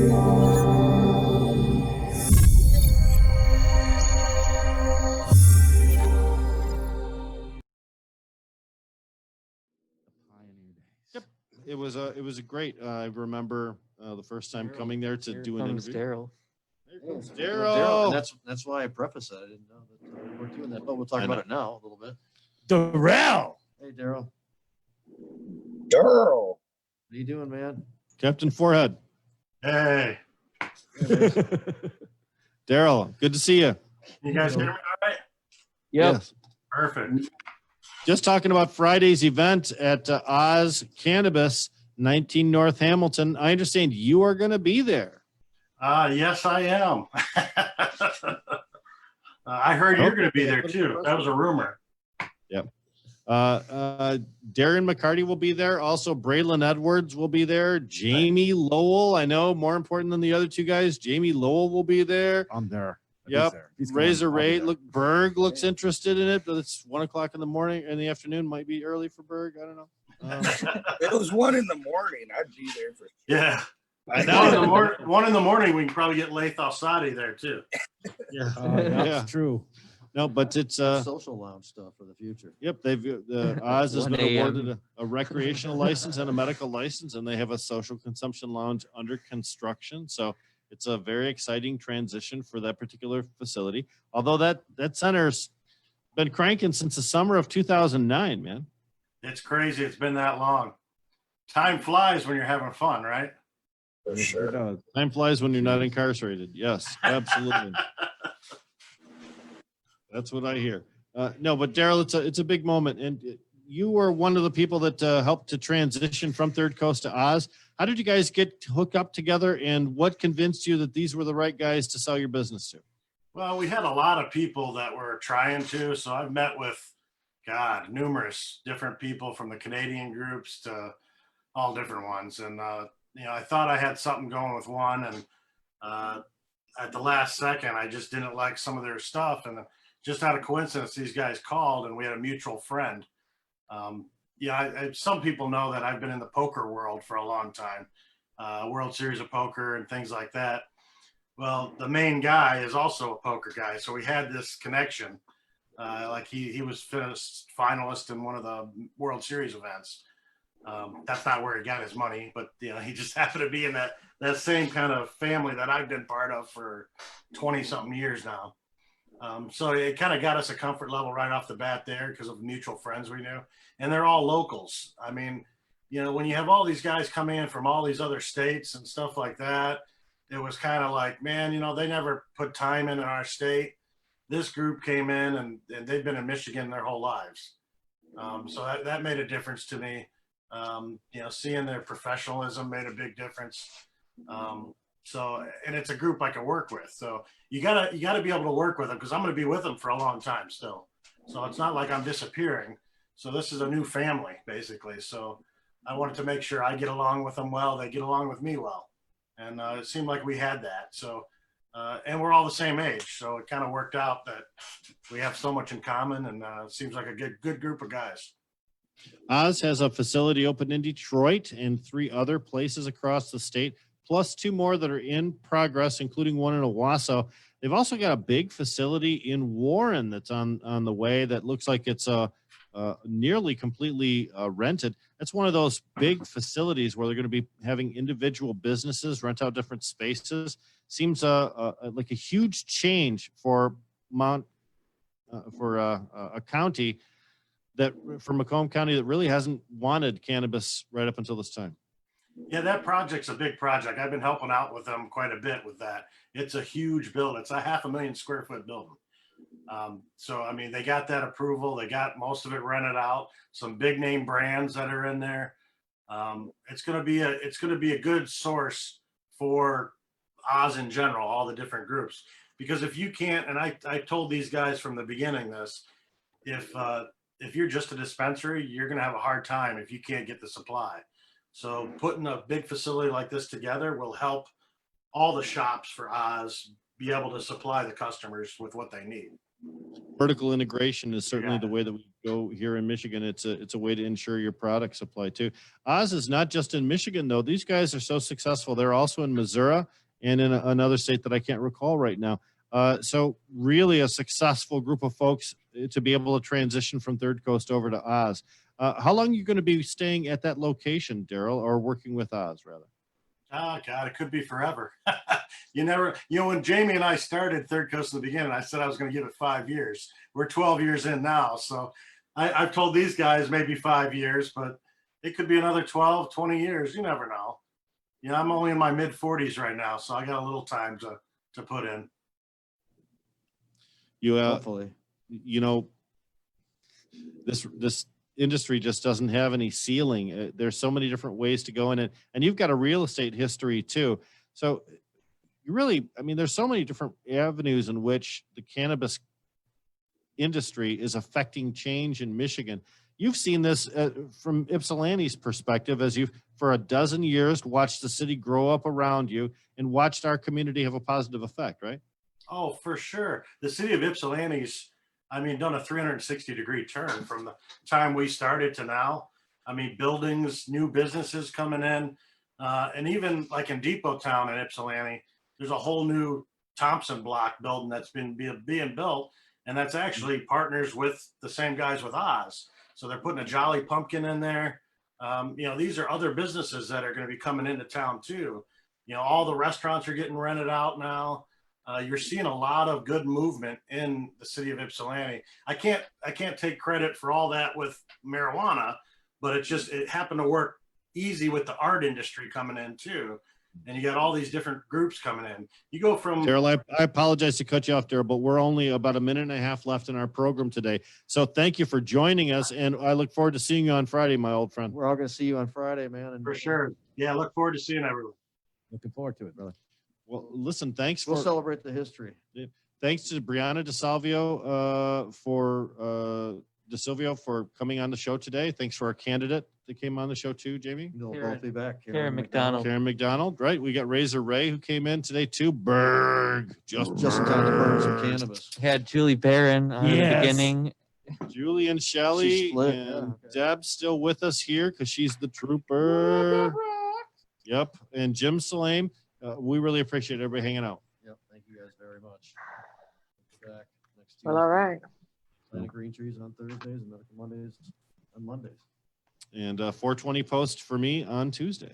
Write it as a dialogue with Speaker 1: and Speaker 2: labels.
Speaker 1: Yep, it was a great. I remember the first time coming there to do an interview.
Speaker 2: Darrell.
Speaker 1: Darrell.
Speaker 3: And that's why I prefaced that. I didn't know that we were doing that, but we'll talk about it now a little bit.
Speaker 1: Darrell.
Speaker 3: Hey, Darrell.
Speaker 4: Darrell.
Speaker 3: What are you doing, man?
Speaker 1: Captain Forehead.
Speaker 5: Hey,
Speaker 1: Darrell, good to see you.
Speaker 5: you guys hear me all right?
Speaker 2: Yep.
Speaker 1: Yes.
Speaker 5: Perfect.
Speaker 1: Just talking about Friday's event at Oz Cannabis, 19 North Hamilton. I understand you are going to be there.
Speaker 5: Yes, I am. I heard you're going to be there too. That was a rumor.
Speaker 1: Yep. Darren McCarty will be there. Also, Braylon Edwards will be there. Jamie Lowell, I know, more important than the other two guys. Jamie Lowell will be there.
Speaker 6: I'm there.
Speaker 1: Yep. Razor Ray.
Speaker 6: Look.
Speaker 1: Look, Berg looks interested in it, but it's 1 o'clock in the morning. In the afternoon, might be early for Berg. I don't know.
Speaker 4: It was 1 in the morning. I'd be there for.
Speaker 5: Yeah.
Speaker 4: I
Speaker 5: One in the morning, we can probably get Lath Al-Sadi there too.
Speaker 1: Yeah.
Speaker 6: That's
Speaker 1: Yeah.
Speaker 6: true.
Speaker 1: No, but it's
Speaker 3: Social lounge stuff for the future.
Speaker 1: Yep, they've Oz has
Speaker 2: 1
Speaker 1: been
Speaker 2: a.m.
Speaker 1: awarded a recreational license and a medical license, and they have a social consumption lounge under construction. So it's a very exciting transition for that particular facility. Although that center's been cranking since the summer of 2009, man.
Speaker 5: It's crazy. It's been that long. Time flies when you're having fun, right?
Speaker 4: For
Speaker 6: It
Speaker 4: sure.
Speaker 6: does.
Speaker 1: Time flies when you're not incarcerated. Yes, absolutely. That's what I hear. No, but Darrell, it's a big moment, and you were one of the people that helped to transition from Third Coast to Oz. How did you guys get hooked up together, and what convinced you that these were the right guys to sell your business to?
Speaker 5: Well, we had a lot of people that were trying to, so I've met with, numerous different people from the Canadian groups to all different ones. And, I thought I had something going with one, and at the last second, I just didn't like some of their stuff. And just out of coincidence, these guys called, and we had a mutual friend. Some people know that I've been in the poker world for a long time, World Series of Poker and things like that. Well, the main guy is also a poker guy, so we had this connection. He was finalist in one of the World Series events. That's not where he got his money, but he just happened to be in that same kind of family that I've been part of for 20 something years now. So it kind of got us a comfort level right off the bat there because of mutual friends we knew, and they're all locals. I mean, when you have all these guys come in from all these other states and stuff like that, it was kind of like, man, they never put time in our state. This group came in and they've been in Michigan their whole lives. So that made a difference to me. Seeing their professionalism made a big difference. And it's a group I can work with. So you gotta be able to work with them because I'm going to be with them for a long time still. So it's not like I'm disappearing. So this is a new family basically. So I wanted to make sure I get along with them well. They get along with me well. And it seemed like we had that. So, and we're all the same age. So it kind of worked out that we have so much in common, and it seems like a good group of guys.
Speaker 1: Oz has a facility open in Detroit and 3 other places across the state, plus 2 more that are in progress, including one in Owasso. They've also got a big facility in Warren that's on the way that looks like it's nearly completely rented. That's one of those big facilities where they're going to be having individual businesses rent out different spaces. Seems like a huge change for a county for Macomb County that really hasn't wanted cannabis right up until this time.
Speaker 5: Yeah, that project's a big project. I've been helping out with them quite a bit with that. It's a huge building. It's a 500,000 square foot building. So, I mean, they got that approval. They got most of it rented out. Some big name brands that are in there. It's going to be a good source for Oz in general, all the different groups. Because if you can't, and I told these guys from the beginning this, if you're just a dispensary, you're going to have a hard time if you can't get the supply. So putting a big facility like this together will help all the shops for Oz be able to supply the customers with what they need.
Speaker 1: vertical integration is certainly
Speaker 5: Yeah.
Speaker 1: the way that we go here in Michigan. It's a way to ensure your product supply too. Oz is not just in Michigan though. These guys are so successful. They're also in Missouri and in another state that I can't recall right now. So really a successful group of folks to be able to transition from Third Coast over to Oz. How long are you going to be staying at that location, Darrell, or working with Oz rather?
Speaker 5: Oh God, it could be forever. When Jamie and I started Third Coast in the beginning, I said I was going to give it 5 years. We're 12 years in now. So I've told these guys maybe 5 years, but it could be another 12, 20 years. You never know. I'm only in my mid 40s right now, so I got a little time to put in.
Speaker 3: Hopefully.
Speaker 1: This industry just doesn't have any ceiling. There's so many different ways to go in it, and you've got a real estate history too. So you really, there's so many different avenues in which the cannabis industry is affecting change in Michigan. You've seen this from Ypsilanti's perspective, as you've for a dozen years watched the city grow up around you and watched our community have a positive effect, right?
Speaker 5: Oh, for sure. The city of Ypsilanti's, done a 360-degree turn from the time we started to now. Buildings, new businesses coming in, and even like in Depot Town in Ypsilanti, there's a whole new Thompson block building that's been being built, and that's actually partners with the same guys with Oz. So they're putting a Jolly Pumpkin in there. These are other businesses that are going to be coming into town too. All the restaurants are getting rented out now. You're seeing a lot of good movement in the city of Ypsilanti. I can't take credit for all that with marijuana, but it happened to work easy with the art industry coming in too. And you got all these different groups coming in. You go from
Speaker 1: Darrell, I apologize to cut you off, Darrell, but we're only about a minute and a half left in our program today. So thank you for joining us, and I look forward to seeing you on Friday, my old friend.
Speaker 3: We're all going to see you on Friday, man. And
Speaker 5: for sure. Yeah, look forward to seeing everyone.
Speaker 3: looking forward to it, brother.
Speaker 1: Well, listen, thanks
Speaker 3: We'll
Speaker 1: for
Speaker 3: celebrate the history.
Speaker 1: thanks to Brianna DeSilvio for coming on the show today. Thanks for our candidate that came on the show too, Jamie.
Speaker 3: They'll
Speaker 2: Karen-
Speaker 3: both be back.
Speaker 2: Karen McDonald.
Speaker 1: Karen McDonald, right? We got Razor Ray who came in today too. Berg,
Speaker 3: Just in time to burn some cannabis.
Speaker 2: Had Julie Barron in the
Speaker 6: Yes.
Speaker 2: beginning.
Speaker 1: Julie and Shelley
Speaker 3: She's split,
Speaker 1: and
Speaker 3: yeah, okay.
Speaker 1: Deb's still with us here because she's the trooper. Yep, and Jim Salame. We really appreciate everybody hanging out.
Speaker 3: Yep. Thank you guys very much. We'll be back next Tuesday.
Speaker 6: Well, all right.
Speaker 3: Planting green trees on Thursdays and medical Mondays on Mondays.
Speaker 1: And 420 post for me on Tuesday.